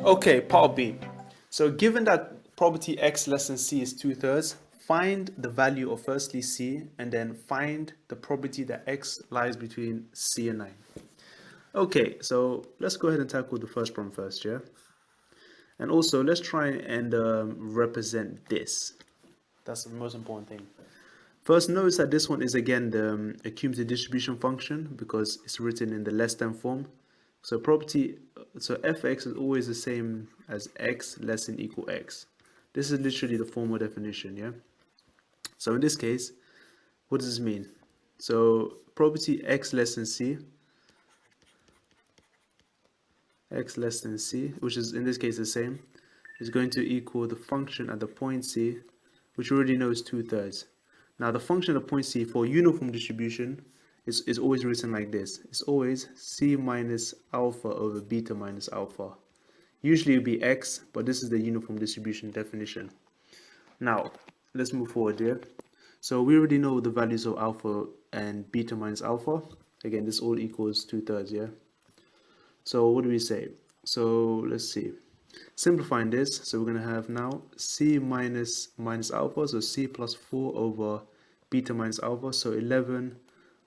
Okay, part B. So given that probability x less than c is 2/3, find the value of firstly c and then find the probability that x lies between c and 9. Okay, so let's go ahead and tackle the first problem first, yeah? And also let's try and represent this. That's the most important thing. First, notice that this one is again the cumulative distribution function because it's written in the less than form. So so fx is always the same as x less than equal x. This is literally the formal definition, yeah? So in this case, what does this mean? So probability x less than c, which is in this case the same, is going to equal the function at the point c, which we already know is 2/3. Now the function of point c for uniform distribution is always written like this. It's always c minus alpha over beta minus alpha. Usually it would be x, but this is the uniform distribution definition. Now, let's move forward here. So we already know the values of alpha and beta minus alpha. Again, this all equals 2/3, yeah? So what do we say? So let's see. Simplifying this, so we're going to have now c minus alpha, so c plus 4 over beta minus alpha, so 11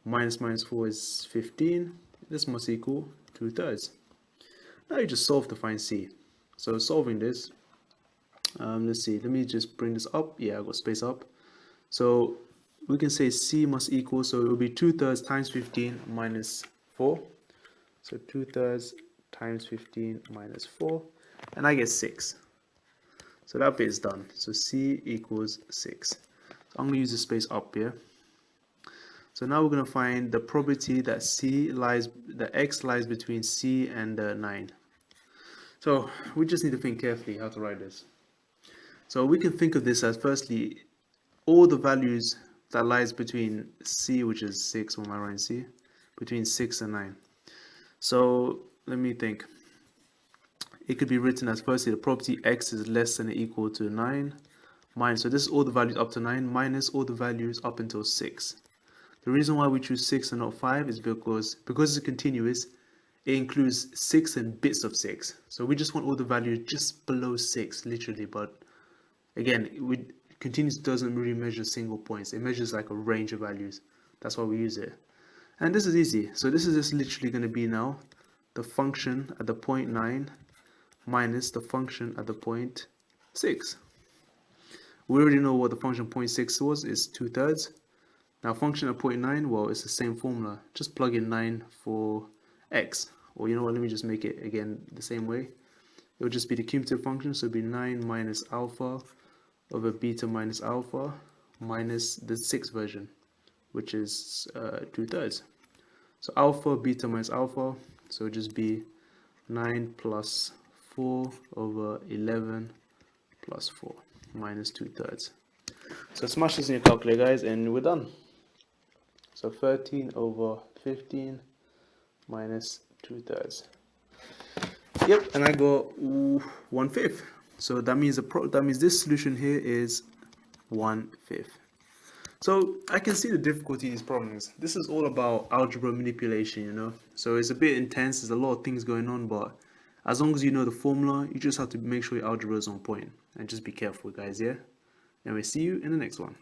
minus 4 is 15. This must equal 2/3. Now you just solve to find c. So solving this, let's see, let me just bring this up. Yeah, I got space up. So we can say c must equal, so it will be 2/3 times 15 minus 4. So 2/3 times 15 minus 4, and I get 6. So that bit is done. So c equals 6. So I'm going to use the space up here. So now we're going to find the probability that x lies between c and 9. So we just need to think carefully how to write this. So we can think of this as firstly all the values that lies between c, which is 6, what am I writing c? Between 6 and 9. So let me think. It could be written as firstly the probability x is less than or equal to 9 minus, so this is all the values up to 9 minus all the values up until 6. The reason why we choose 6 and not 5 is because it's continuous, it includes 6 and bits of 6. So we just want all the values just below 6, literally, but again, continuous doesn't really measure single points. It measures like a range of values. That's why we use it. And this is easy. So this is just literally going to be now the function at the point 9 minus the function at the point 6. We already know what the function point 6 was, is 2/3. Now function at point 9, well, it's the same formula. Just plug in 9 for x. Or you know what, let me just make it again the same way. It will just be the cumulative function, so it will be 9 minus alpha over beta minus alpha minus the 6th version, which is 2/3. So alpha, beta minus alpha, so it will just be 9 plus 4 over 11 plus 4 minus 2/3. So smash this in your calculator, guys, and we're done. So 13 over 15 minus 2/3. Yep, and I got 1/5. So that means this solution here is 1/5. So I can see the difficulty in these problems. This is all about algebra manipulation, you know. So it's a bit intense. There's a lot of things going on, but as long as you know the formula, you just have to make sure your algebra is on point and just be careful, guys. Yeah. Anyway, see you in the next one.